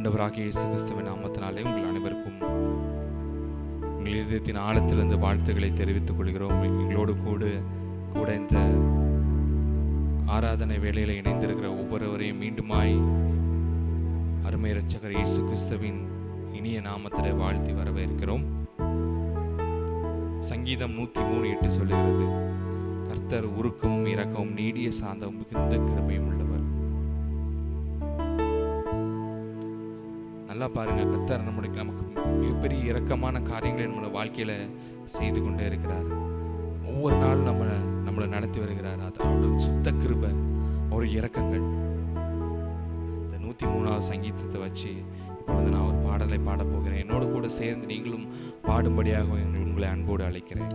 ஆண்டவராகிய இயேசு கிறிஸ்துவின் நாமத்தினாலே உங்கள் அனைவருக்கும் உங்கள் இதயத்தின் ஆழத்திலிருந்து வாழ்த்துக்களை தெரிவித்துக் கொள்கிறோம். எங்களோடு கூட இந்த ஆராதனை வேளையில் இணைந்திருக்கிற ஒவ்வொருவரையும் மீண்டுமாய் அருமை இரட்சகர் இயேசு கிறிஸ்துவின் இனிய நாமத்திலே வாழ்த்தி வரவேற்கிறோம். சங்கீதம் 103:8 சொல்லுகிறது, கர்த்தர் உருக்கமும் இரக்கமும் நீடிய சாந்தமும் மிகுந்த கிருபையும் உள்ளவர். நல்லா பாருங்க, கர்த்தர் நமக்கு மிகப்பெரிய இரக்கமான காரியங்களை நம்மளோட வாழ்க்கையில செய்து கொண்டே இருக்கிறார். ஒவ்வொரு நாளும் நம்மளை நடத்தி வருகிறார். அது அவருடைய சுத்த கிருபை, ஒரு இரக்கங்கள். இந்த 103வது சங்கீதத்தை வச்சு இப்பொழுது நான் ஒரு பாடலை பாடப் போகிறேன். என்னோடு கூட சேர்ந்து நீங்களும் பாடும்படியாக உங்களை அன்போடு அழைக்கிறேன்.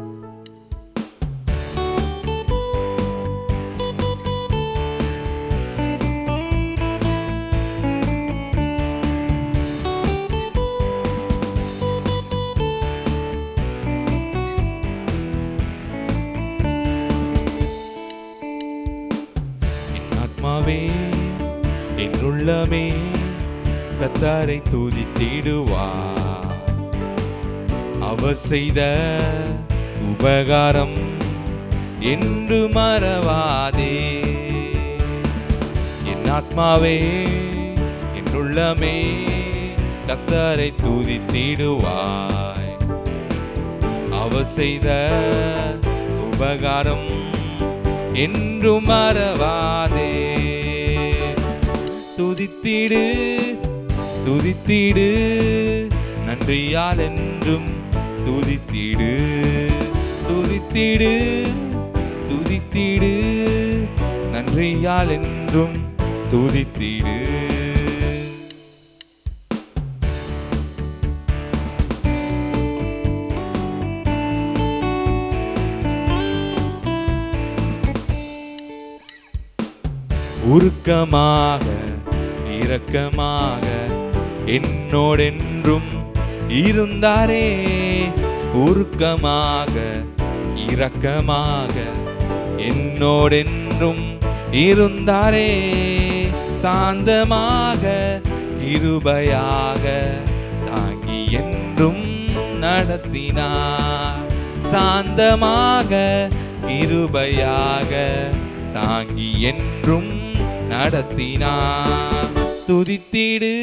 என் உள்ளமே கர்த்தரை துதித்திடுவார். அவர் செய்த உபகாரம் என்று மறவாதே. என் ஆத்மாவே என் உள்ளமே கர்த்தரை துதித்திடுவாய். அவர் செய்த உபகாரம் என்று மறவாதே. துதித்திடு துதித்திடு நன்றியால் என்றும் துதித்திடு. துதித்திடு துதித்திடு நன்றியால் என்றும் துதித்திடு. உருக்கமாக இரக்கமாக என்னோடென்றும் இருந்தாரே. உருக்கமாக இரக்கமாக என்னோடென்றும் இருந்தாரே. சாந்தமாக கிருபையாக தாங்கி என்றும் நடத்தினார். சாந்தமாக கிருபையாக தாங்கி என்றும் நடத்தினார். துதித்திடு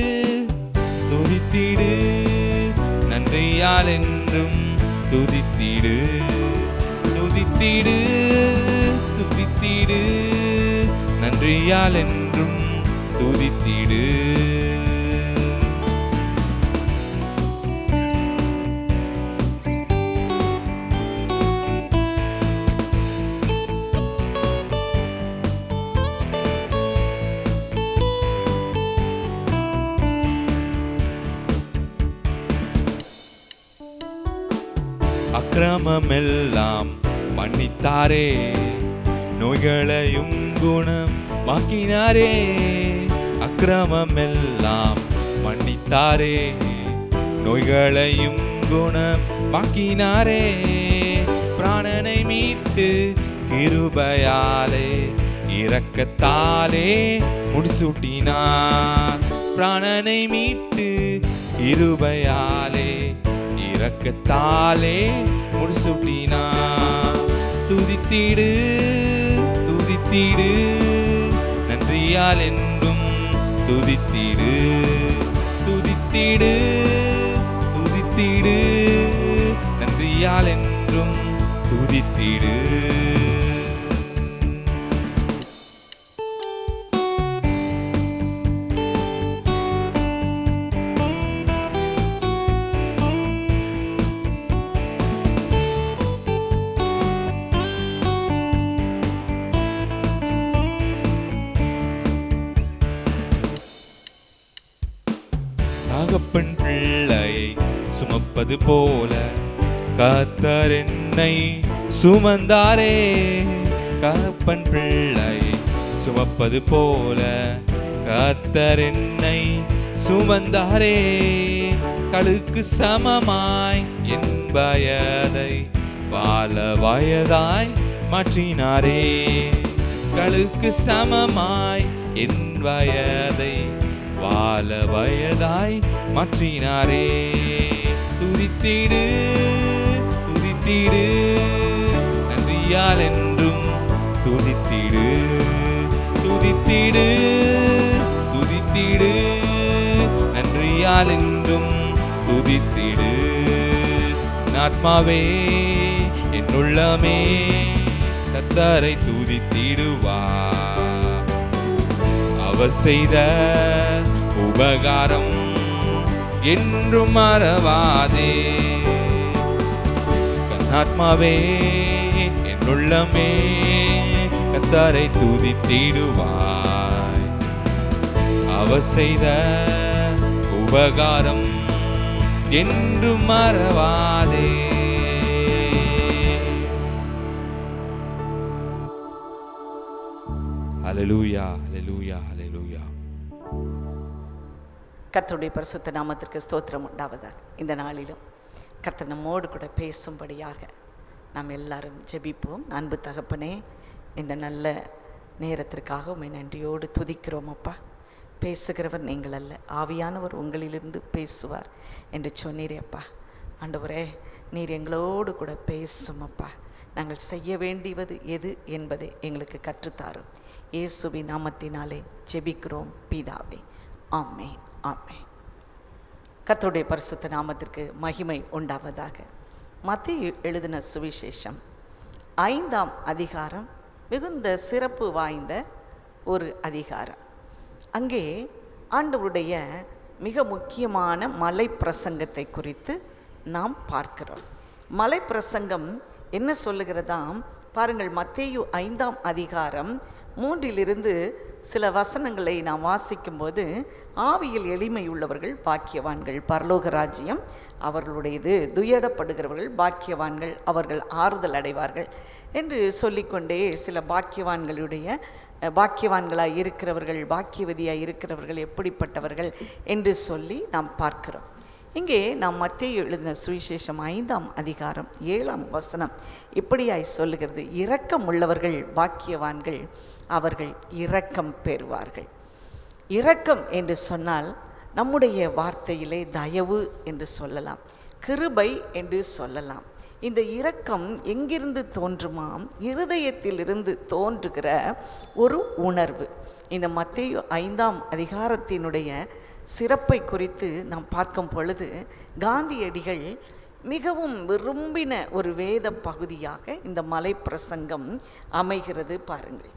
துதித்திடு நன்றியால் என்றும் துதித்திடு. துதித்திடு துதித்திடு நன்றியால் என்றும் துதித்திடு. அக்கிரமமெல்லாம் மன்னித்தாரே, நோய்களையும் குணமாக்கினாரே. அக்கிரமமெல்லாம் மன்னித்தாரே, நோய்களையும் குணமாக்கினாரே. பிராணனை மீட்டு கிருபையாலே இரக்கத்தாலே முடிசூட்டினார். பிராணனை மீட்டு கிருபையாலே இரக்கத்தாலே முடிசூட்டினார். துதித்திடு துதித்திடு நன்றியால் என்றும் துதித்திடு. துதித்திடு துதித்திடு நன்றியால் என்றும் துதித்திடு. தகப்பன் பிள்ளையை சுமப்பது போல கர்த்தர் என்னை சுமந்தாரே. தகப்பன் பிள்ளையை சுமப்பது போல கர்த்தர் என்னை சுமந்தாரே. கழுக்கு சமமாய் என் வயதை வாழ வயதாய் மாற்றினாரே. கழுக்கு சமமாய் என் வயதை வாழ வயதாய் மாற்றினாரே. துதித்திடு துதித்திடு நன்றியால் என்றும் துதித்திடு துதித்திடு துதித்திடு நன்றியால் என்றும் துதித்திடு. ஆத்மாவே என் உள்ளமே கர்த்தரை துதித்திடுவா. அவர் செய்த உபகாரம் என்றும் மறவாதே. ஆத்மாவே என் உள்ளமே கர்த்தரை துதித்திடுவாய். அவர் செய்த உபகாரம் என்றும் மறவாதே. ஹல்லேலூயா ஹல்லேலூயா ஹல்லேலூயா. கர்த்தருடைய பரிசுத்த நாமத்திற்கு ஸ்தோத்திரம் உண்டாவதாக. இந்த நாளிலும் கர்த்தர் நம்மோடு கூட பேசும்படியாக நாம் எல்லாரும் ஜெபிப்போம். அன்பு தகப்பனே, இந்த நல்ல நேரத்திற்காக உம்மை நன்றியோடு துதிக்கிறோம் அப்பா. பேசுகிறவர் நீங்கள் அல்ல, ஆவியானவர் உங்களிலிருந்து பேசுவார் என்று சொன்னீரே அப்பா. ஆண்டவரே, நீர் எங்களோடு கூட பேசும் அப்பா. நாங்கள் செய்ய வேண்டியது எது என்பதை எங்களுக்கு கற்றுத்தாரும். இயேசுவின் நாமத்தினாலே ஜெபிக்கிறோம் பிதாவே, ஆமென் ஆமென். கர்த்தருடைய பரிசுத்த நாமத்திற்கு மகிமை உண்டாவதாக. மத்தேயு எழுதின சுவிசேஷம் 5ஆம் அதிகாரம் மிகுந்த சிறப்பு வாய்ந்த ஒரு அதிகாரம். அங்கே ஆண்டவருடைய மிக முக்கியமான மலை பிரசங்கத்தை குறித்து நாம் பார்க்கிறோம். மலை பிரசங்கம் என்ன சொல்லுகிறதாம் பாருங்கள். மத்தேயு 5ஆம் அதிகாரம் 3 சில வசனங்களை நாம் வாசிக்கும்போது, ஆவியில் எளிமை உள்ளவர்கள் பாக்கியவான்கள், பரலோக ராஜ்யம் அவர்களுடையது. துயரப்படுகிறவர்கள் பாக்கியவான்கள், அவர்கள் ஆறுதல் அடைவார்கள் என்று சொல்லிக்கொண்டே சில பாக்கியவான்களாய் இருக்கிறவர்கள், பாக்கியவதியாய் இருக்கிறவர்கள் எப்படிப்பட்டவர்கள் என்று சொல்லி நாம் பார்க்கிறோம். இங்கே நாம் மத்தேயு எழுதின சுவிசேஷம் 5ஆம் அதிகாரம் 7ஆம் வசனம் இப்படியாய் சொல்லுகிறது, இரக்கம் உள்ளவர்கள் பாக்கியவான்கள், அவர்கள் இரக்கம் பெறுவார்கள். இரக்கம் என்று சொன்னால் நம்முடைய வார்த்தையிலே தயவு என்று சொல்லலாம், கிருபை என்று சொல்லலாம். இந்த இரக்கம் எங்கிருந்து தோன்றுமாம்? இருதயத்திலிருந்து தோன்றுகிற ஒரு உணர்வு. இந்த மத்தேயு 5ஆம் அதிகாரத்தினுடைய சிறப்பை குறித்து நாம் பார்க்கும் பொழுது, காந்தியடிகள் மிகவும் விரும்பின ஒரு வேத பகுதியாக இந்த மலை பிரசங்கம் அமைகிறது. பாருங்கள்,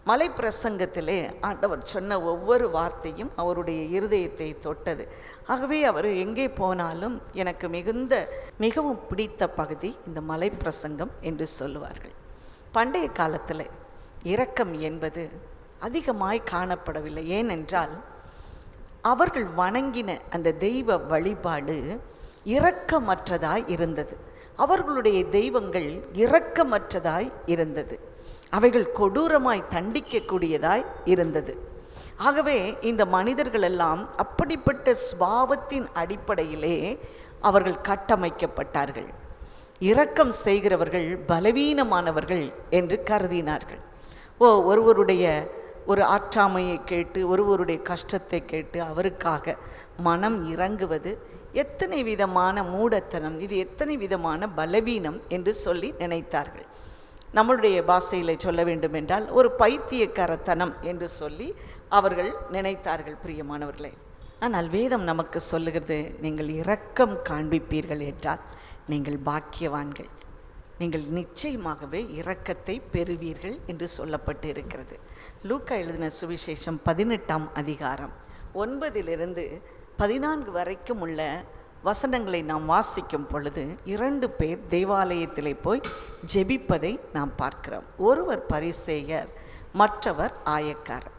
மலை பிரசங்கத்திலே ஆண்டவர் சொன்ன ஒவ்வொரு வார்த்தையும் அவருடைய இருதயத்தை தொட்டது. ஆகவே அவர் எங்கே போனாலும் எனக்கு மிகவும் பிடித்த பகுதி இந்த மலை பிரசங்கம் என்று சொல்லுவார்கள். பண்டைய காலத்தில் இரக்கம் என்பது அதிகமாய் காணப்படவில்லை. ஏனென்றால் அவர்கள் வணங்கின அந்த தெய்வ வழிபாடு இரக்கமற்றதாய் இருந்தது. அவர்களுடைய தெய்வங்கள் இரக்கமற்றதாய் இருந்தது. அவைகள் கொடூரமாய் தண்டிக்கக்கூடியதாய் இருந்தது. ஆகவே இந்த மனிதர்கள் எல்லாம் அப்படிப்பட்ட சுபாவத்தின் அடிப்படையிலே அவர்கள் கட்டமைக்கப்பட்டார்கள். இரக்கம் செய்கிறவர்கள் பலவீனமானவர்கள் என்று கருதினார்கள். ஒருவருடைய ஒரு ஆற்றாமையை கேட்டு, ஒருவருடைய கஷ்டத்தை கேட்டு அவருக்காக மனம் இறங்குவது எத்தனை விதமான மூடத்தனம், இது எத்தனை விதமான பலவீனம் என்று சொல்லி நினைத்தார்கள். நம்மளுடைய பாஷையில் சொல்ல வேண்டும் என்றால் ஒரு பைத்தியக்காரத்தனம் என்று சொல்லி அவர்கள் நினைத்தார்கள். பிரியமானவர்களே, ஆனால் வேதம் நமக்கு சொல்லுகிறது, நீங்கள் இரக்கம் காண்பிப்பீர்கள் என்றால் நீங்கள் பாக்கியவான்கள், நீங்கள் நிச்சயமாகவே இரக்கத்தை பெறுவீர்கள் என்று சொல்லப்பட்டு இருக்கிறது. லூக்கா எழுதின சுவிசேஷம் 18ஆம் அதிகாரம் 9 வரைக்கும் உள்ள வசனங்களை நாம் வாசிக்கும் பொழுது 2 பேர் தேவாலயத்திலே போய் ஜெபிப்பதை நாம் பார்க்கிறோம். ஒருவர் பரிசேயர், மற்றவர் ஆயக்காரர்.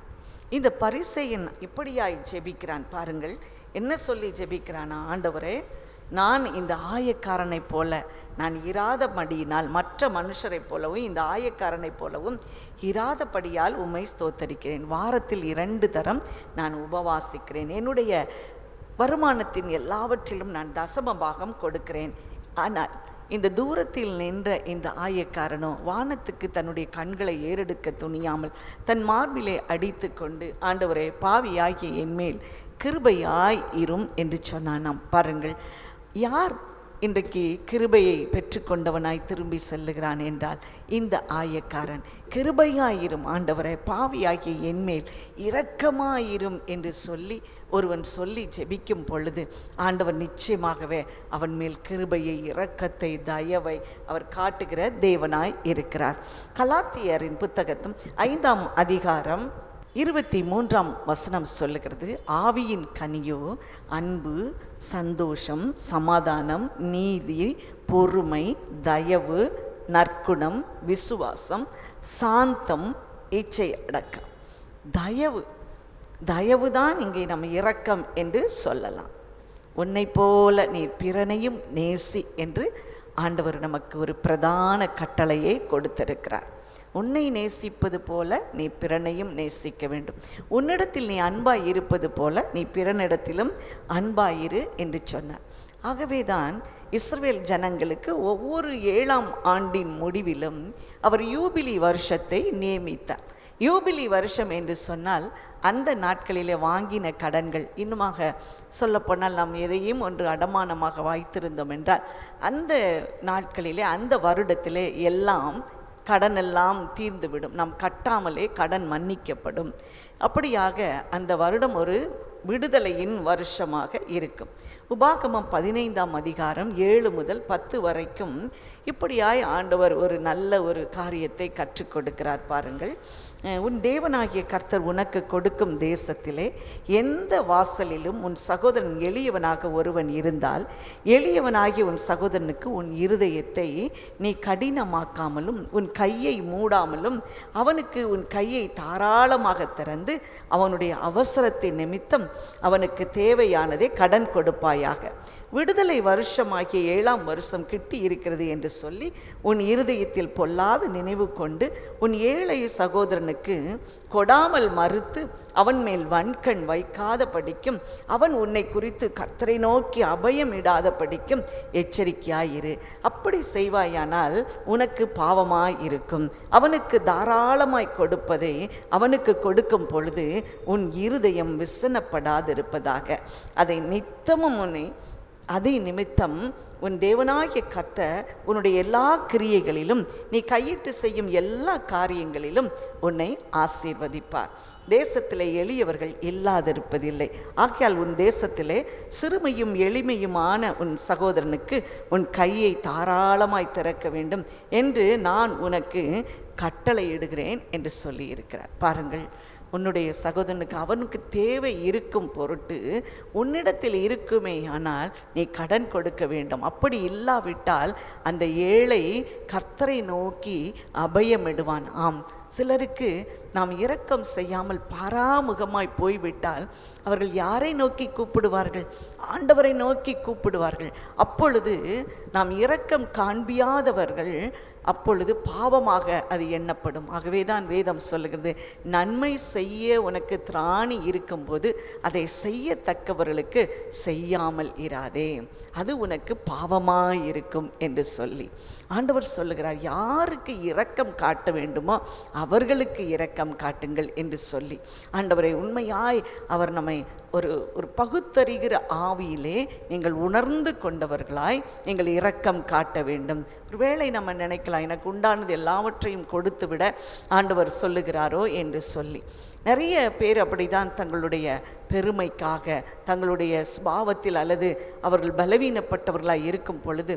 இந்த பரிசேயன் இப்படியாய் ஜெபிக்கிறான். பாருங்கள் என்ன சொல்லி ஜெபிக்கிறானா, ஆண்டவரே, நான் இந்த ஆயக்காரனை போல நான் இராதபடியினால், மற்ற மனுஷரை போலவும் இந்த ஆயக்காரனை போலவும் இராதபடியால் உம்மை ஸ்தோத்தரிக்கிறேன். வாரத்தில் 2 தரம் நான் உபவாசிக்கிறேன். என்னுடைய வருமானத்தின் எல்லாவற்றிலும் நான் தசம பாகம் கொடுக்கிறேன். ஆனால் இந்த தூரத்தில் நின்ற இந்த ஆயக்காரனோ வானத்துக்கு தன்னுடைய கண்களை ஏறெடுக்க துணியாமல் தன் மார்பிலே அடித்து கொண்டு, ஆண்டவரே, பாவியாகிய என்மேல் கிருபையாய் இரும் என்று சொன்னானாம். பாருங்கள், யார் இன்றைக்கு கிருபையை பெற்றுக்கொண்டவனாய் திரும்பி செல்லுகிறான் என்றால் இந்த ஆயக்காரன். கிருபையாயிரும் ஆண்டவரே, பாவியாகிய என்மேல் இரக்கமாயிரும் என்று சொல்லி ஒருவன் சொல்லி ஜெபிக்கும் பொழுது ஆண்டவர் நிச்சயமாகவே அவன் மேல் கிருபையை, இரக்கத்தை, தயவை அவர் காட்டுகிற தேவனாய் இருக்கிறார். கலாத்தியரின் புத்தகத்தும் 5ஆம் அதிகாரம் 23ஆம் வசனம் சொல்லுகிறது, ஆவியின் கனியோ அன்பு, சந்தோஷம், சமாதானம், நீதி, பொறுமை, தயவு, நற்குணம், விசுவாசம், சாந்தம், இச்சை அடக்கம். தயவுதான் இங்கே நம்ம இரக்கம் என்று சொல்லலாம். உன்னை போல நீ பிறனையும் நேசி என்று ஆண்டவர் நமக்கு ஒரு பிரதான கட்டளையை கொடுத்திருக்கிறார். உன்னை நேசிப்பது போல நீ பிறனையும் நேசிக்க வேண்டும். உன்னிடத்தில் நீ அன்பாய் இருப்பது போல நீ பிறனிடத்திலும் அன்பாயிரு என்று சொன்னார். ஆகவேதான் இஸ்ரவேல் ஜனங்களுக்கு ஒவ்வொரு 7ஆம் ஆண்டின் முடிவிலும் அவர் யூபிலி வருஷத்தை நியமித்தார். யூபிலி வருஷம் என்று சொன்னால் அந்த நாட்களிலே வாங்கின கடன்கள், இன்னுமாக சொல்லப்போனால் நாம் எதையும் ஒன்று அடமானமாக வைத்திருந்தோம் என்றால் அந்த நாட்களிலே, அந்த வருடத்திலே எல்லாம் கடனெல்லாம் தீர்ந்துவிடும். நாம் கட்டாமலே கடன் மன்னிக்கப்படும். அப்படியாக அந்த வருடம் ஒரு விடுதலையின் வருஷமாக இருக்கும். உபாகமம் 15ஆம் அதிகாரம் 7 முதல் 10 வரைக்கும் இப்படியாய் ஆண்டவர் ஒரு நல்ல ஒரு காரியத்தை கற்றுக் கொடுக்கிறார். பாருங்கள், உன் தேவனாகிய கர்த்தர் உனக்கு கொடுக்கும் தேசத்திலே எந்த வாசலிலும் உன் சகோதரன் எளியவனாக ஒருவன் இருந்தால், எளியவனாகிய உன் சகோதரனுக்கு உன் இருதயத்தை நீ கடினமாக்காமலும் உன் கையை மூடாமலும் அவனுக்கு உன் கையை தாராளமாக திறந்து அவனுடைய அவசரத்தின் நிமித்தம் அவனுக்கு தேவையானதை கடன் கொடுப்பாயாக. விடுதலை வருஷமாகிய 7ஆம் வருஷம் கிட்டி இருக்கிறது என்று சொல்லி உன் இருதயத்தில் பொல்லாத நினைவு கொண்டு உன் ஏழை சகோதரனுக்கு கொடாமல் மறுத்து அவன் மேல் வன்கண் வைக்காத படிக்கும், அவன் உன்னை குறித்து கர்த்தரை நோக்கி அபயம் இடாத படிக்கும் எச்சரிக்கையாயிரு. அப்படி செய்வாயானால் உனக்கு பாவமாய் இருக்கும். அவனுக்கு தாராளமாய் கொடுப்பதை அவனுக்கு கொடுக்கும் பொழுது உன் இருதயம் விசனப்படாதிருப்பதாக. அதை நித்தமும் அதை நிமித்தம் உன் தேவனாகிய கர்த்தர் உன்னுடைய எல்லா கிரியைகளிலும் நீ கையிட்டு செய்யும் எல்லா காரியங்களிலும் உன்னை ஆசீர்வதிப்பார். தேசத்திலே எளியவர்கள் இல்லாதிருப்பதில்லை. ஆகையால் உன் தேசத்திலே சிறுமையும் எளிமையுமான உன் சகோதரனுக்கு உன் கையை தாராளமாய் திறக்க வேண்டும் என்று நான் உனக்கு கட்டளையிடுகிறேன் என்று சொல்லியிருக்கிறார். பாருங்கள், உன்னுடைய சகோதரனுக்கு அவனுக்கு தேவை இருக்கும் பொருட்டு உன்னிடத்தில் இருக்குமே ஆனால் நீ கடன் கொடுக்க வேண்டும். அப்படி இல்லாவிட்டால் அந்த ஏழை கர்த்தரை நோக்கி அபயமிடுவான். ஆம், சிலருக்கு நாம் இரக்கம் செய்யாமல் பாராமுகமாய் போய்விட்டால் அவர்கள் யாரை நோக்கி கூப்பிடுவார்கள்? ஆண்டவரை நோக்கி கூப்பிடுவார்கள். அப்பொழுது நாம் இரக்கம் காண்பியாதவர்கள் அப்பொழுது பாவமாக அது எண்ணப்படும். ஆகவே தான் வேதம் சொல்லுகிறது, நன்மை செய்ய உனக்கு திராணி இருக்கும்போது அதை செய்யத்தக்கவர்களுக்கு செய்யாமல் இராதே, அது உனக்கு பாவமாய் இருக்கும் என்று சொல்லி ஆண்டவர் சொல்லுகிறார். யாருக்கு இரக்கம் காட்ட வேண்டுமோ அவர்களுக்கு இரக்கம் காட்டுங்கள் என்று சொல்லி ஆண்டவரை உண்மையாய் அவர் நம்மை ஒரு பகுத்தறிகிற ஆவியிலே நீங்கள் உணர்ந்து கொண்டவர்களாய் நீங்கள் இரக்கம் காட்ட வேண்டும். ஒருவேளை நம்ம நினைக்கலாம், எனக்கு உண்டானது எல்லாவற்றையும் கொடுத்து விட ஆண்டவர் சொல்லுகிறாரோ என்று சொல்லி. நிறைய பேர் அப்படிதான் தங்களுடைய பெருமைக்காக, தங்களுடைய சுபாவத்தில் அல்லது அவர்கள் பலவீனப்பட்டவர்களாக இருக்கும் பொழுது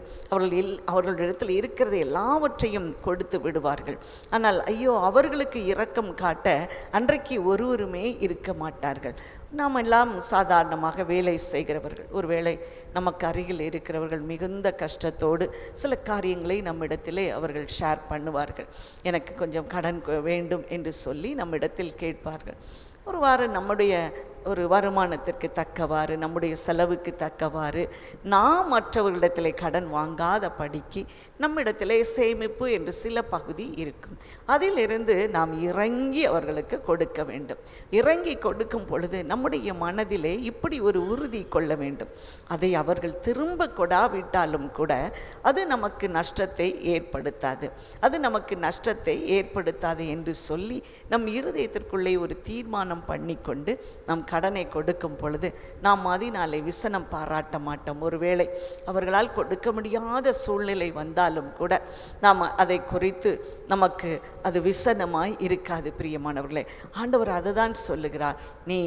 அவர்களிடத்தில் இருக்கிறது எல்லாவற்றையும் கொடுத்து விடுவார்கள். ஆனால் ஐயோ, அவர்களுக்கு இரக்கம் காட்ட அன்றைக்கு ஒருவருமே இருக்க மாட்டார்கள். நாம் எல்லாம் சாதாரணமாக வேலை செய்கிறவர்கள். ஒருவேளை நமக்கு அருகில் இருக்கிறவர்கள் மிகுந்த கஷ்டத்தோடு சில காரியங்களை நம்மிடத்திலே அவர்கள் ஷேர் பண்ணுவார்கள். எனக்கு கொஞ்சம் கடன் வேண்டும் என்று சொல்லி நம்மிடத்தில் கேட்பார்கள். ஒரு வாரம் நம்முடைய ஒரு வருமானத்திற்கு தக்கவாறு, நம்முடைய செலவுக்கு தக்கவாறு நாம் மற்றவர்களிடத்தில் கடன் வாங்காத படிக்கு நம்மிடத்திலே சேமிப்பு என்று சில பகுதி இருக்கும். அதிலிருந்து நாம் இறங்கி அவர்களுக்கு கொடுக்க வேண்டும். இறங்கி கொடுக்கும் பொழுது நம்முடைய மனதிலே இப்படி ஒரு உறுதி கொள்ள வேண்டும், அதை அவர்கள் திரும்ப கொடாவிட்டாலும் கூட அது நமக்கு நஷ்டத்தை ஏற்படுத்தாது, அது நமக்கு நஷ்டத்தை ஏற்படுத்தாது என்று சொல்லி நம் இருதயத்திற்குள்ளே ஒரு தீர்மானம் பண்ணி கொண்டு நம் கடனை கொடுக்கும் பொழுது நாம் அதனாலே விசனம் பாராட்ட மாட்டோம். ஒருவேளை அவர்களால் கொடுக்க முடியாத சூழ்நிலை வந்தாலும் கூட நாம் அதை குறித்து நமக்கு அது விசனமாய் இருக்காது. பிரியமானவர்களே, ஆண்டவர் அதை தான் சொல்லுகிறார். நீ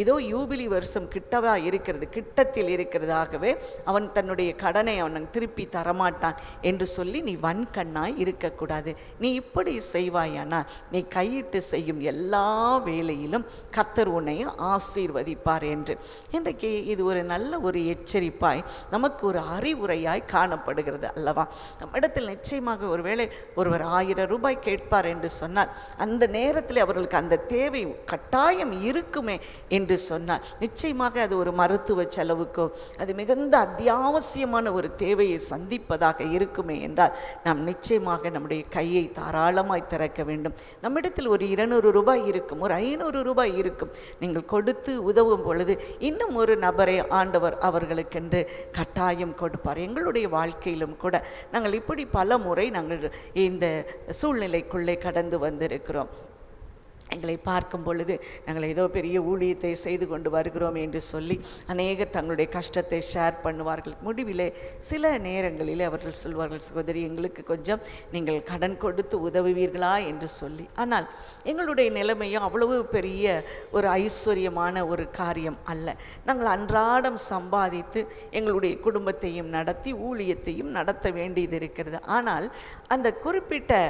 இதோ யூபிலி வருஷம் கிட்டவா இருக்கிறது, கிட்டத்தில் இருக்கிறதாகவே அவன் தன்னுடைய கடனை அவன் திருப்பி தரமாட்டான் என்று சொல்லி நீ வன்கண்ணாய் இருக்கக்கூடாது. நீ இப்படி செய்வாயானால் நீ கையிட்டு செய்யும் எல்லா வேலையிலும் கர்த்தர் உன்னை ஆசீர்வதிப்பார் என்று. இன்றைக்கு இது ஒரு நல்ல ஒரு எச்சரிப்பாய் நமக்கு ஒரு அறிவுரையாய் காணப்படுகிறது அல்லவா? நம்மிடத்தில் நிச்சயமாக ஒருவேளை ஒருவர் 1000 ரூபாய் கேட்பார் என்று சொன்னால் அந்த நேரத்தில் அவர்களுக்கு அந்த தேவை கட்டாயம் இருக்குமே என்று சொன்னால் நிச்சயமாக அது ஒரு மருத்துவ செலவுக்கோ அது மிகுந்த அத்தியாவசியமான ஒரு தேவையை சந்திப்பதாக இருக்குமே என்றால் நாம் நிச்சயமாக நம்முடைய கையை தாராளமாய் திறக்க வேண்டும். நம்மிடத்தில் ஒரு 200 ரூபாய் இருக்கும், ஒரு 500 ரூபாய் இருக்கும். நீங்கள் கொடுத்து உதவும் பொழுது இன்னும் ஒரு நபரை ஆண்டவர் அவர்களுக்கென்று கட்டாயம் கொடுப்பார். எங்களுடைய வாழ்க்கையிலும் கூட நாங்கள் இப்படி பல முறை நாங்கள் இந்த சூழ்நிலைக்குள்ளே கடந்து வந்திருக்கிறோம். எங்களை பார்க்கும் பொழுது நாங்கள் ஏதோ பெரிய ஊழியத்தை செய்து கொண்டு வருகிறோம் என்று சொல்லி அநேகர் தங்களுடைய கஷ்டத்தை ஷேர் பண்ணுவார்கள். முடிவிலே சில நேரங்களிலே அவர்கள் சொல்வார்கள், சகோதரி எங்களுக்கு கொஞ்சம் நீங்கள் கடன் கொடுத்து உதவுவீர்களா என்று சொல்லி. ஆனால் எங்களுடைய நிலைமையும் அவ்வளவு பெரிய ஒரு ஐஸ்வர்யமான ஒரு காரியம் அல்ல. நாங்கள் அன்றாடம் சம்பாதித்து எங்களுடைய குடும்பத்தையும் நடத்தி ஊழியத்தையும் நடத்த வேண்டியது இருக்கிறது. ஆனால் அந்த குறிப்பிட்ட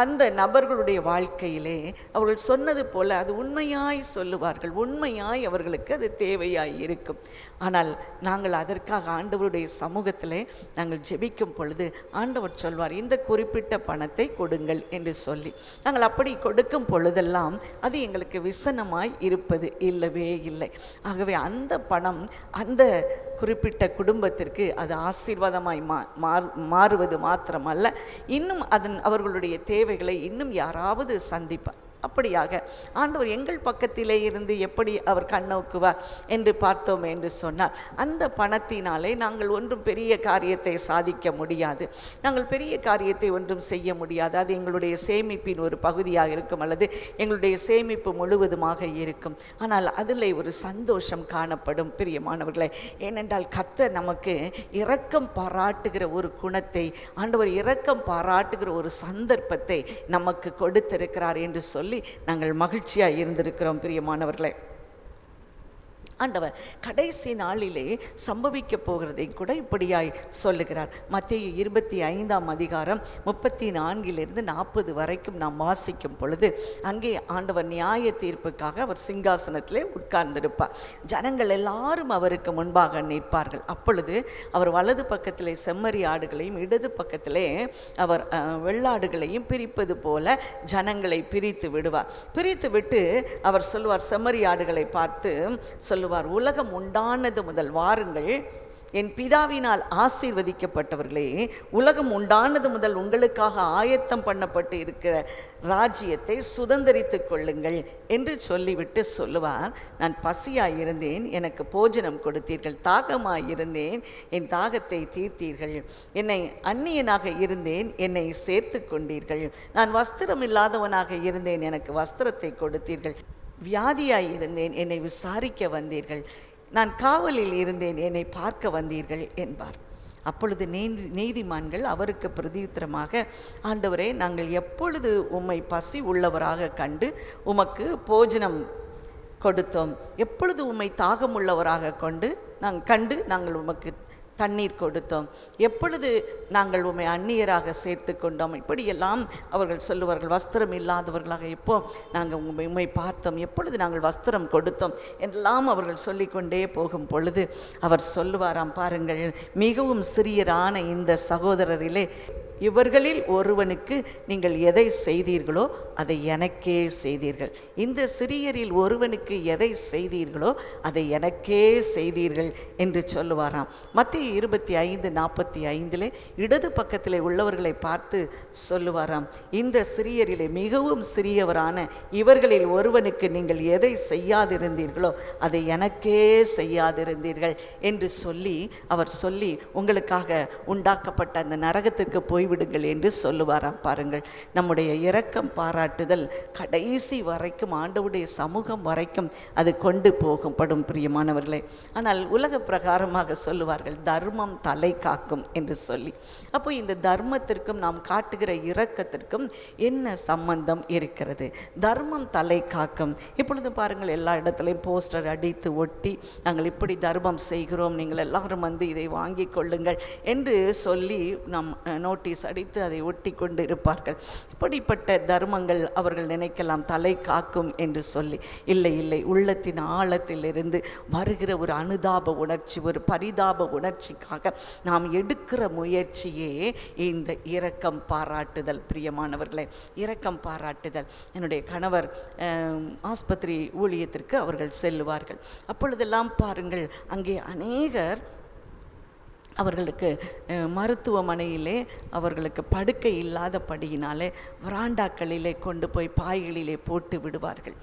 அந்த நபர்களுடைய வாழ்க்கையிலே அவர்கள் சொன்னது போல அது உண்மையாய் சொல்லுவார்கள், உண்மையாய் அவர்களுக்கு அது தேவையாய் இருக்கும். ஆனால் நாங்கள் அதற்காக ஆண்டவருடைய சமூகத்திலே நாங்கள் ஜெபிக்கும் பொழுது ஆண்டவர் சொல்வார், இந்த குறிப்பிட்ட பணத்தை கொடுங்கள் என்று சொல்லி. நாங்கள் அப்படி கொடுக்கும் பொழுதெல்லாம் அது எங்களுக்கு விசனமாய் இருப்பது இல்லவே இல்லை. ஆகவே அந்த பணம் அந்த குறிப்பிட்ட குடும்பத்திற்கு அது ஆசீர்வாதமாய் மாறுவது மாத்திரமல்ல, இன்னும் அவர்களுடைய தேவைகளை இன்னும் யாராவது சந்திப்பார். அப்படியாக ஆண்டவர் எங்கள் பக்கத்திலே இருந்து எப்படி அவர் கண்ணோக்குவார் என்று பார்த்தோம் என்று சொன்னால் அந்த பணத்தினாலே நாங்கள் ஒன்றும் பெரிய காரியத்தை சாதிக்க முடியாது, நாங்கள் பெரிய காரியத்தை ஒன்றும் செய்ய முடியாது. அது எங்களுடைய சேமிப்பின் ஒரு பகுதியாக இருக்கும் அல்லது எங்களுடைய சேமிப்பு முழுவதுமாக இருக்கும். ஆனால் அதில் ஒரு சந்தோஷம் காணப்படும் பிரியமானவர்களே. ஏனென்றால் கர்த்தர் நமக்கு இரக்கம் பாராட்டுகிற ஒரு குணத்தை, ஆண்டவர் இரக்கம் பாராட்டுகிற ஒரு சந்தர்ப்பத்தை நமக்கு கொடுத்திருக்கிறார் என்று சொல்லி நாங்கள் மகிழ்ச்சியாக இருந்திருக்கிறோம் பிரியமானவர்களே. ஆண்டவர் கடைசி நாளிலே சம்பவிக்க போகிறதை கூட இப்படியாய் சொல்லுகிறார். மத்தேயு 25ஆம் அதிகாரம் 34 40 வரைக்கும் நாம் வாசிக்கும் பொழுது அங்கே ஆண்டவர் நியாய தீர்ப்புக்காக அவர் சிங்காசனத்திலே உட்கார்ந்திருப்பார். ஜனங்கள் எல்லாரும் அவருக்கு முன்பாக நிற்பார்கள். அப்பொழுது அவர் வலது பக்கத்திலே செம்மறி ஆடுகளையும் இடது பக்கத்திலே அவர் வெள்ளாடுகளையும் பிரிப்பது போல ஜனங்களை பிரித்து விடுவார். பிரித்து விட்டு அவர் சொல்வார், செம்மறி ஆடுகளை பார்த்து சொல்லுவார், உலகம் உண்டானது முதல் வாருங்கள், என் பிதாவினால் ஆசீர்வதிக்கப்பட்டவர்களே, உலகம் உண்டானது முதல் உங்களுக்காக ஆயத்தம் பண்ணப்பட்டு இருக்கிற ராஜ்யத்தை சுதந்தரித்துக் கொள்ளுங்கள் என்று சொல்லிவிட்டு சொல்லுவார், நான் பசியாயிருந்தேன், எனக்கு போஜனம் கொடுத்தீர்கள், தாகமாயிருந்தேன், என் தாகத்தை தீர்த்தீர்கள், என்னை அந்நியனாக இருந்தேன், என்னை சேர்த்து கொண்டீர்கள், நான் வஸ்திரம் இல்லாதவனாக இருந்தேன், எனக்கு வஸ்திரத்தை கொடுத்தீர்கள், வியாதியாய் இருந்தேன், என்னை விசாரிக்க வந்தீர்கள், நான் காவலில் இருந்தேன், என்னை பார்க்க வந்தீர்கள் என்பார். அப்பொழுது நீதிமான்கள் அவருக்கு பிரதியுத்தரமாக, ஆண்டவரே, நாங்கள் எப்பொழுது உம்மை பசி உள்ளவராக கண்டு உமக்கு போஜனம் கொடுத்தோம், எப்பொழுது உம்மை தாகம் உள்ளவராக நாங்கள் உமக்கு தண்ணீர் கொடுத்தோம், எப்பொழுது நாங்கள் உம்மை அந்நியராக சேர்த்து கொண்டோம், இப்படியெல்லாம் அவர்கள் சொல்லுவார்கள். வஸ்திரம் இல்லாதவர்களாக எப்போ நாங்கள் உம்மை பார்த்தோம், எப்பொழுது நாங்கள் வஸ்திரம் கொடுத்தோம் என்றெல்லாம் அவர்கள் சொல்லிக்கொண்டே போகும் பொழுது அவர் சொல்லுவாராம், பாருங்கள், மிகவும் சிறியரான இந்த சகோதரரிலே இவர்களில் ஒருவனுக்கு நீங்கள் எதை செய்தீர்களோ அதை எனக்கே செய்தீர்கள். இந்த சிறியரில் ஒருவனுக்கு எதை செய்தீர்களோ அதை எனக்கே செய்தீர்கள் என்று சொல்லுவாராம். மத்தேயு 25:45 இடது பக்கத்தில் உள்ளவர்களை பார்த்து சொல்லுவாராம், இந்த சிறியரிலே மிகவும் சிறியவரான இவர்களில் ஒருவனுக்கு நீங்கள் எதை செய்யாதிருந்தீர்களோ அதை எனக்கே செய்யாதிருந்தீர்கள் என்று சொல்லி அவர் சொல்லி உங்களுக்காக உண்டாக்கப்பட்ட அந்த நரகத்திற்கு போய்விடுங்கள் என்று சொல்லுவாராம். பாருங்கள், நம்முடைய இரக்கம் பாராட்டுதல் கடைசி வரைக்கும் ஆண்டவருடைய சமூகம் வரைக்கும் அது கொண்டு போகப்படும் பிரியமானவர்களே. ஆனால் உலக பிரகாரமாக சொல்லுவார்கள் தர்மம் தலை காக்கும் என்று சொல்லி. அப்போ இந்த தர்மத்திற்கும் நாம் காட்டுகிற இரக்கத்திற்கும் என்ன சம்பந்தம் இருக்கிறது? தர்மம் தலை காக்கும். இப்பொழுது பாருங்கள், எல்லா இடத்துலையும் போஸ்டர் அடித்து ஒட்டி நாங்கள் இப்படி தர்மம் செய்கிறோம், நீங்கள் எல்லாரும் வந்து இதை வாங்கி கொள்ளுங்கள் என்று சொல்லி நாம் நோட்டீஸ் அடித்து அதை ஒட்டி கொண்டு இருப்பார்கள். இப்படிப்பட்ட தர்மங்கள் அவர்கள் நினைக்கலாம் தலை காக்கும் என்று சொல்லி. இல்லை இல்லை, உள்ளத்தின் ஆழத்திலிருந்து வருகிற ஒரு அனுதாப உணர்ச்சி, ஒரு பரிதாப உணர்ச்சிக்காக நாம் எடுக்கிற முயற்சியே இந்த இரக்கம் பாராட்டுதல். பிரியமானவர்களே, இரக்கம் பாராட்டுதல். என்னுடைய கணவர் ஆஸ்பத்திரி ஊழியத்திற்கு அவர்கள் செல்லுவார்கள். அப்பொழுதெல்லாம் பாருங்கள், அங்கே அநேகர் அவர்களுக்கு மருத்துவமனையிலே அவர்களுக்கு படுக்கை இல்லாதபடியினாலே வராண்டாக்களிலே கொண்டு போய் பாய்களிலே போட்டு விடுவார்கள்.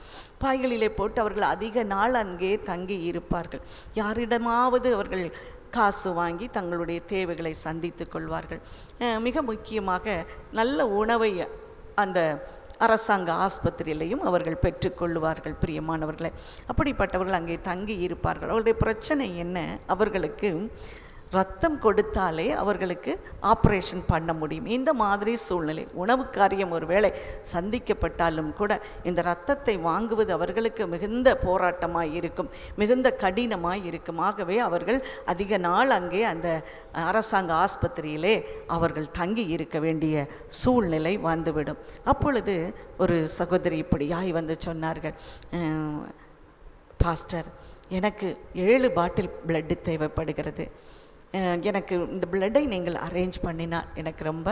பாய்களிலே போட்டு அவர்கள் அதிக நாள் அங்கே தங்கி இருப்பார்கள். யாரிடமாவது அவர்கள் காசு வாங்கி தங்களுடைய தேவைகளை சந்தித்து கொள்வார்கள். மிக முக்கியமாக நல்ல உணவை அந்த அரசாங்க ஆஸ்பத்திரியிலையும் அவர்கள் பெற்றுக்கொள்ளுவார்கள். பிரியமானவர்களை, அப்படிப்பட்டவர்கள் அங்கே தங்கி இருப்பார்கள். அவர்களுடைய பிரச்சனை என்ன? அவர்களுக்கு ரத்தம் கொடுத்தாலே அவர்களுக்கு ஆப்ரேஷன் பண்ண முடியும். இந்த மாதிரி சூழ்நிலை, உணவு காரியம் ஒருவேளை சந்திக்கப்பட்டாலும் கூட இந்த இரத்தத்தை வாங்குவது அவர்களுக்கு மிகுந்த போராட்டமாக இருக்கும், மிகுந்த கடினமாக இருக்கும். ஆகவே அவர்கள் அதிக நாள் அங்கே அந்த அரசாங்க ஆஸ்பத்திரியிலே அவர்கள் தங்கி இருக்க வேண்டிய சூழ்நிலை வந்துவிடும். அப்பொழுது ஒரு சகோதரி இப்படியாய் வந்து சொன்னார்கள், பாஸ்டர், எனக்கு 7 பாட்டில் பிளட்டு தேவைப்படுகிறது, எனக்கு இந்த பிளட்டை நீங்கள் அரேஞ்ச் பண்ணினால் எனக்கு ரொம்ப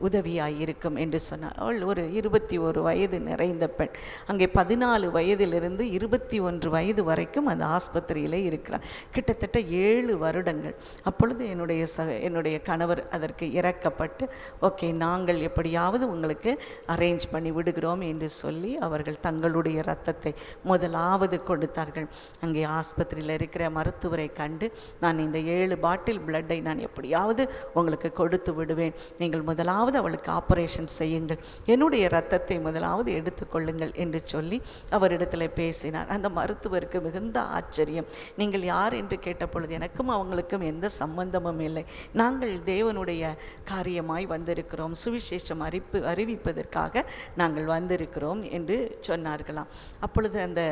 உதவியாக இருக்கும் என்று சொன்னார். அவள் ஒரு 21 வயது நிறைந்த பெண். அங்கே 14 வயதிலிருந்து 21 வயது வரைக்கும் அந்த ஆஸ்பத்திரியிலே இருக்கிறார். கிட்டத்தட்ட 7 வருடங்கள். அப்பொழுது என்னுடைய கணவர் அதற்கு இறக்கப்பட்டு, ஓகே, நாங்கள் எப்படியாவது உங்களுக்கு அரேஞ்ச் பண்ணி விடுகிறோம் என்று சொல்லி அவர்கள் தங்களுடைய இரத்தத்தை முதலாவது கொடுத்தார்கள். அங்கே ஆஸ்பத்திரியில் இருக்கிற மருத்துவரை கண்டு, நான் இந்த 7 பாட்டில் பிளட்டை நான் எப்படியாவது உங்களுக்கு கொடுத்து விடுவேன், நீங்கள் முதலாவது அவளுக்கு ஆப்ரேஷன் செய்யுங்கள், என்னுடைய இரத்தத்தை முதலாவது எடுத்துக்கொள்ளுங்கள் என்று சொல்லி அவரிடத்தில் பேசினார். அந்த மருத்துவருக்கு மிகுந்த ஆச்சரியம். நீங்கள் யார் என்று கேட்டபொழுது, எனக்கும் அவங்களுக்கும் எந்த சம்பந்தமும் இல்லை, நாங்கள் தேவனுடைய காரியமாய் வந்திருக்கிறோம், சுவிசேஷம் அறிவிப்பதற்காக நாங்கள் வந்திருக்கிறோம் என்று சொன்னார்களாம். அப்பொழுது அந்த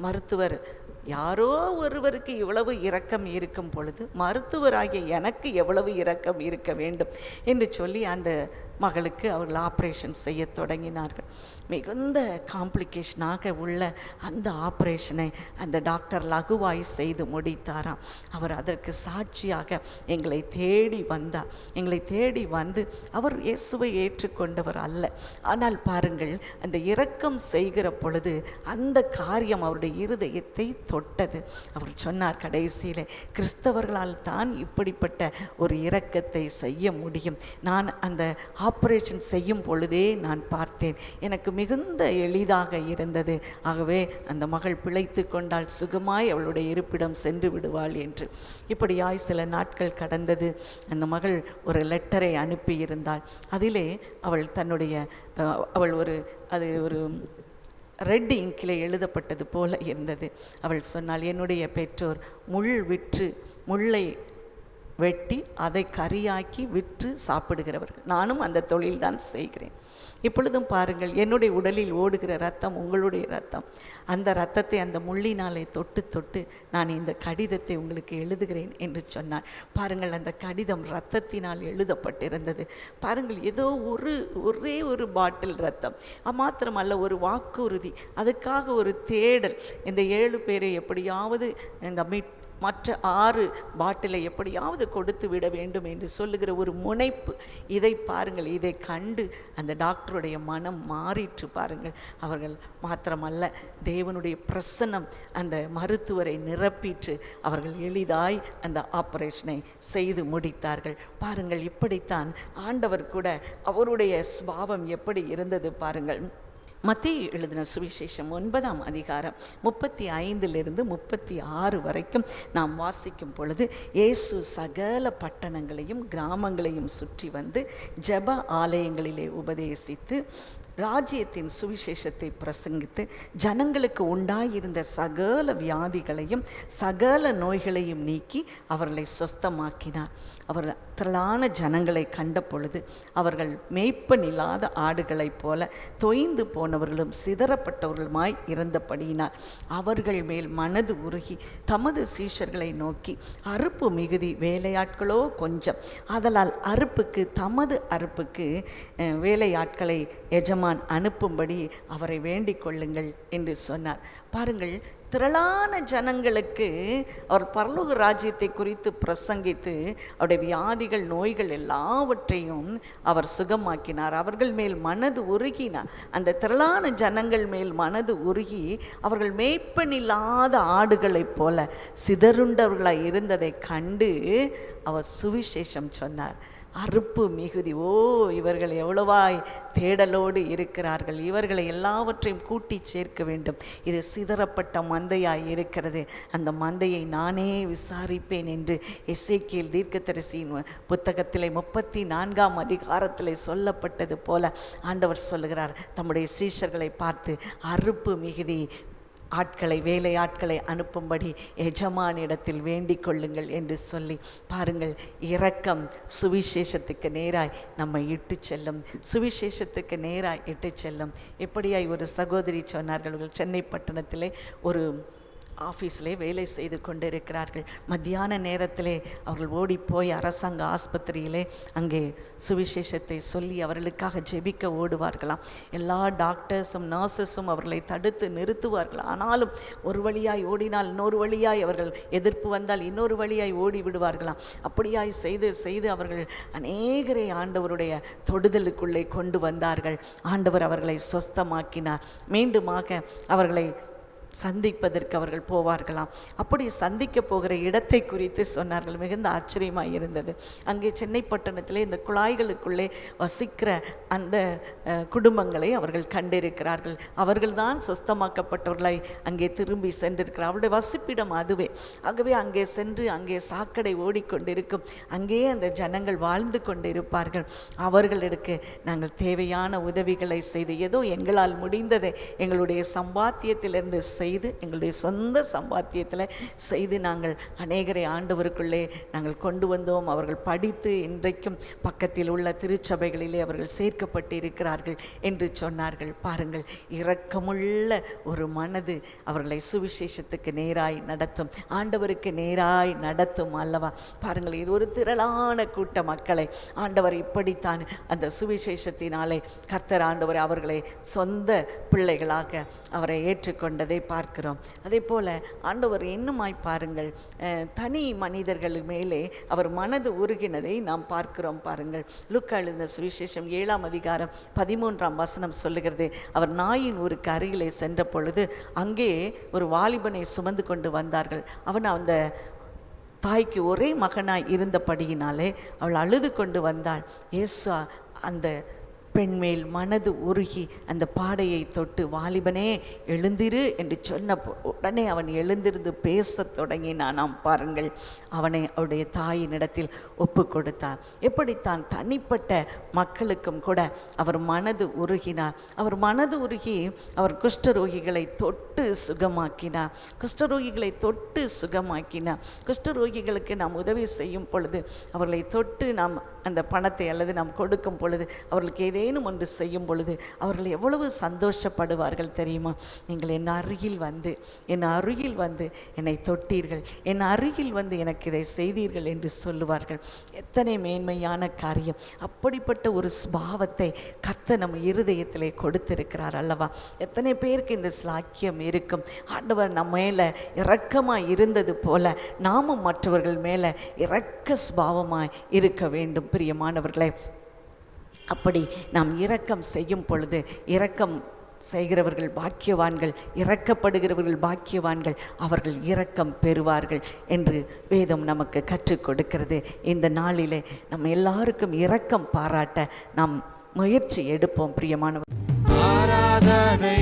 மருத்துவர், யாரோ ஒருவருக்கு இவ்வளவு இரக்கம் இருக்கும் பொழுது மருத்துவராகிய எனக்கு எவ்வளவு இரக்கம் இருக்க வேண்டும் என்று சொல்லி அந்த மகளுக்கு அவர்கள் ஆப்ரேஷன் செய்ய தொடங்கினார்கள். மிகுந்த காம்ப்ளிகேஷனாக உள்ள அந்த ஆப்ரேஷனை அந்த டாக்டர் லகுவாய் செய்து முடித்தாராம். அவர் அதற்கு சாட்சியாக எங்களை தேடி வந்தார். எங்களை தேடி வந்து, அவர் இயேசுவை ஏற்றுக்கொண்டவர் அல்ல, ஆனால் பாருங்கள், அந்த இரக்கம் செய்கிற பொழுது அந்த காரியம் அவருடைய இருதயத்தை தொட்டது. அவர் சொன்னார் கடைசியில், கிறிஸ்தவர்களால் தான் இப்படிப்பட்ட ஒரு இரக்கத்தை செய்ய முடியும். நான் அந்த ஆப்ரேஷன் செய்யும் பொழுதே நான் பார்த்தேன், எனக்கு மிகுந்த எளிதாக இருந்தது. ஆகவே அந்த மகள் பிழைத்து கொண்டால் சுகமாய் அவளுடைய இருப்பிடம் சென்று விடுவாள் என்று. இப்படியாய் சில நாட்கள் கடந்தது. அந்த மகள் ஒரு லெட்டரை அனுப்பியிருந்தாள். அதிலே அவள் ஒரு ரெட் இங்கிலே எழுதப்பட்டது போல இருந்தது. அவள் சொன்னாள், என்னுடைய பெற்றோர் முள்ளை வெட்டி அதை கறியாக்கி விற்று சாப்பிடுகிறவர்கள், நானும் அந்த தொழில்தான் செய்கிறேன். இப்பொழுதும் பாருங்கள், என்னுடைய உடலில் ஓடுகிற இரத்தம் உங்களுடைய இரத்தம். அந்த இரத்தத்தை அந்த முள்ளினாலே தொட்டு தொட்டு நான் இந்த கடிதத்தை உங்களுக்கு எழுதுகிறேன் என்று சொன்னான். பாருங்கள், அந்த கடிதம் இரத்தத்தினால் எழுதப்பட்டிருந்தது. பாருங்கள், ஏதோ ஒரே ஒரு பாட்டில் இரத்தம் மாத்திரமல்ல, ஒரு வாக்குறுதி, அதுக்காக ஒரு தேடல். இந்த 7 பேரை எப்படியாவது இந்த மற்ற 6 பாட்டிலை எப்படியாவது கொடுத்து விட வேண்டும் என்று சொல்லுகிற ஒரு முனைப்பு. இதை பாருங்கள், இதை கண்டு அந்த டாக்டருடைய மனம் மாறிற்று பாருங்கள். அவர்கள் மாத்திரமல்ல, தேவனுடைய பிரசன்னம் அந்த மருத்துவரை நிரப்பிற்று. அவர்கள் எளிதாய் அந்த ஆபரேஷனை செய்து முடித்தார்கள். பாருங்கள், இப்படித்தான் ஆண்டவர் கூட அவருடைய சுபாவம் எப்படி இருந்தது பாருங்கள். மத்தேயு எழுதின சுவிசேஷம் 9ஆம் அதிகாரம் 35 36 வரைக்கும் நாம் வாசிக்கும் பொழுது, இயேசு சகல பட்டணங்களையும் கிராமங்களையும் சுற்றி வந்து ஜெப ஆலயங்களிலே உபதேசித்து ராஜ்யத்தின் சுவிசேஷத்தை பிரசங்கித்து ஜனங்களுக்கு உண்டாயிருந்த சகல வியாதிகளையும் சகல நோய்களையும் நீக்கி அவர்களை சொஸ்தமாக்கினார். அவர் திரளான ஜனங்களை கண்ட பொழுது அவர்கள் மேய்ப்பனில்லாத ஆடுகளைப் போல தொய்ந்து போனவர்களும் சிதறப்பட்டவர்களுமாய் இருந்தபடியினார் அவர்கள் மேல் மனது உருகி தமது சீஷர்களை நோக்கி, அறுப்பு மிகுதி, வேலையாட்களோ கொஞ்சம். ஆதலால் தமது அறுப்புக்கு வேலையாட்களை எஜமான் அனுப்பும்படி அவரை வேண்டிக் கொள்ளுங்கள் என்று சொன்னார். பாருங்கள், திரளான ஜனங்களுக்கு அவர் பரலோக ராஜ்யத்தை குறித்து பிரசங்கித்து அவருடைய வியாதிகள் நோய்கள் எல்லாவற்றையும் அவர் சுகமாக்கினார். அவர்கள் மேல் மனது உருகினார். அந்த திரளான ஜனங்கள் மேல் மனது உருகி அவர்கள் மேய்ப்பனில்லாத ஆடுகளைப் போல சிதறுண்டவர்களாய் இருந்ததை கண்டு அவர் சுவிசேஷம் சொன்னார். அறுப்பு மிகுதி, இவர்கள் எவ்வளவாய் தேடலோடு இருக்கிறார்கள், இவர்களை எல்லாவற்றையும் கூட்டி சேர்க்க வேண்டும். இது சிதறப்பட்ட மந்தையாய் இருக்கிறது, அந்த மந்தையை நானே விசாரிப்பேன் என்று எசேக்கியேல் தீர்க்கதரிசியின் புத்தகத்திலே 34ஆம் அதிகாரத்திலே சொல்லப்பட்டது போல ஆண்டவர் சொல்லுகிறார் தம்முடைய சீஷர்களை பார்த்து, அறுப்பு மிகுதி, வேலையாட்களை அனுப்பும்படி எஜமானிடத்தில் வேண்டிக் கொள்ளுங்கள் என்று சொல்லி. பாருங்கள், இரக்கம் சுவிசேஷத்துக்கு நேராய் நம்மை இட்டு செல்லும், சுவிசேஷத்துக்கு நேராய் இட்டு செல்லும். எப்படியாய் ஒரு சகோதரி சொன்னார்கள், சென்னை பட்டணத்திலே ஒரு ஆஃபீஸிலே வேலை செய்து கொண்டிருக்கிறார்கள். மத்தியான நேரத்திலே அவர்கள் ஓடிப்போய் அரசாங்க ஆஸ்பத்திரியிலே அங்கே சுவிசேஷத்தை சொல்லி அவர்களுக்காக ஜெபிக்க ஓடுவார்களாம். எல்லா டாக்டர்ஸும் நர்சஸும் அவர்களை தடுத்து நிறுத்துவார்கள். ஆனாலும் ஒரு வழியாய் ஓடினால் இன்னொரு வழியாய், அவர்கள் எதிர்ப்பு வந்தால் இன்னொரு வழியாய் ஓடி விடுவார்களாம். அப்படியாய் செய்து செய்து அவர்கள் அநேகரை ஆண்டவருடைய தொடுதலுக்குள்ளே கொண்டு வந்தார்கள். ஆண்டவர் அவர்களை சொஸ்தமாக்கினார். மீண்டுமாக அவர்களை சந்திப்பதற்கு அவர்கள் போவார்களாம். அப்படி சந்திக்க போகிற இடத்தை குறித்து சொன்னார்கள். மிகுந்த ஆச்சரியமாக இருந்தது. அங்கே சென்னை பட்டணத்திலே இந்த குழாய்களுக்குள்ளே வசிக்கிற அந்த குடும்பங்களை அவர்கள் கண்டிருக்கிறார்கள். அவர்கள்தான் சுத்தமாக்கப்பட்டவர்களாய் அங்கே திரும்பி சென்றிருக்கிறார். அவருடைய வசிப்பிடம் அதுவே. ஆகவே அங்கே சென்று அங்கே சாக்கடை ஓடிக்கொண்டிருக்கும், அங்கே அந்த ஜனங்கள் வாழ்ந்து கொண்டிருப்பார்கள். அவர்களுக்கு நாங்கள் தேவையான உதவிகளை செய்து, ஏதோ எங்களால் முடிந்ததை எங்களுடைய சம்பாத்தியத்திலிருந்து செய்து, எங்களுடைய சொந்த சம்பாத்தியத்தில் செய்து நாங்கள் அநேகரை ஆண்டவருக்குள்ளே நாங்கள் கொண்டு வந்தோம். அவர்கள் படித்து இன்றைக்கும் பக்கத்தில் உள்ள திருச்சபைகளிலே அவர்கள் சேர்க்கப்பட்டு இருக்கிறார்கள் என்று சொன்னார்கள். பாருங்கள், இரக்கமுள்ள ஒரு மனது அவர்களை சுவிசேஷத்துக்கு நேராய் நடத்தும், ஆண்டவருக்கு நேராய் நடத்தும் அல்லவா. பாருங்கள், இது ஒரு திரளான கூட்ட மக்களை ஆண்டவர் இப்படித்தான் அந்த சுவிசேஷத்தினாலே கர்த்தர் ஆண்டவர் அவர்களை சொந்த பிள்ளைகளாக அவரை ஏற்றுக்கொண்டதை பார்க்கிறோம். அதே போல ஆண்டவர் இன்னுமாய் பாருங்கள், தனி மனிதர்கள் மேலே அவர் மனது உருகினதை நாம் பார்க்கிறோம். பாருங்கள், லூக்கா எழுதின சுவிசேஷம் 7ஆம் அதிகாரம் 13ஆம் வசனம் சொல்லுகிறது, அவர் நாயின் ஊருக்கு அருகிலே சென்ற பொழுது அங்கே ஒரு வாலிபனை சுமந்து கொண்டு வந்தார்கள். அவன் அந்த தாய்க்கு ஒரே மகனாய் இருந்தபடியினாலே அவள் அழுது கொண்டு வந்தாள். இயேசு அந்த பெண்மேல் மனது உருகி அந்த பாடையை தொட்டு, வாலிபனே எழுந்திரு என்று சொன்ன உடனே அவன் எழுந்திருந்து பேசத் தொடங்கினானாம். பாருங்கள், அவனை அவருடைய தாயினிடத்தில் ஒப்பு கொடுத்தார். எப்படித்தான் தனிப்பட்ட மக்களுக்கும் கூட அவர் மனது உருகினார். அவர் மனது உருகி அவர் குஷ்டரோகிகளை தொட்டு சுகமாக்கினார். குஷ்டரோகிகளை தொட்டு சுகமாக்கினார். குஷ்டரோகிகளுக்கு நாம் உதவி செய்யும் பொழுது அவர்களை தொட்டு நாம் அந்த பணத்தை அல்லது நாம் கொடுக்கும் பொழுது, அவர்களுக்கு ஏதேனும் ஒன்று செய்யும் பொழுது அவர்கள் எவ்வளவு சந்தோஷப்படுவார்கள் தெரியுமா? நீங்கள் என் அருகில் வந்து என்னை தொட்டீர்கள், என் அருகில் வந்து எனக்கு இதை செய்தீர்கள் என்று சொல்லுவார்கள். எத்தனை மேன்மையான காரியம்! அப்படிப்பட்ட ஒரு ஸ்பாவத்தை கர்த்தர் நம் இருதயத்திலே கொடுத்திருக்கிறார் அல்லவா? எத்தனை பேருக்கு இந்த ஸ்லாக்கியம் இருக்கும்? ஆண்டவர் நம்ம மேலே இரக்கமாய் இருந்தது போல நாமும் மற்றவர்கள் மேலே இரக்க ஸ்பாவமாய் இருக்க வேண்டும் பிரியமானவர்களே. அப்படி நாம் இரக்கம் செய்யும் பொழுது, இரக்கம் செய்கிறவர்கள் பாக்கியவான்கள், இரக்கப்படுகிறவர்கள் பாக்கியவான்கள், அவர்கள் இரக்கம் பெறுவார்கள் என்று வேதம் நமக்கு கற்றுக் கொடுக்கிறது. இந்த நாளிலே நம்ம எல்லாருக்கும் இரக்கம் பாராட்ட நாம் முயற்சி எடுப்போம் பிரியமானவர். ஆராதனை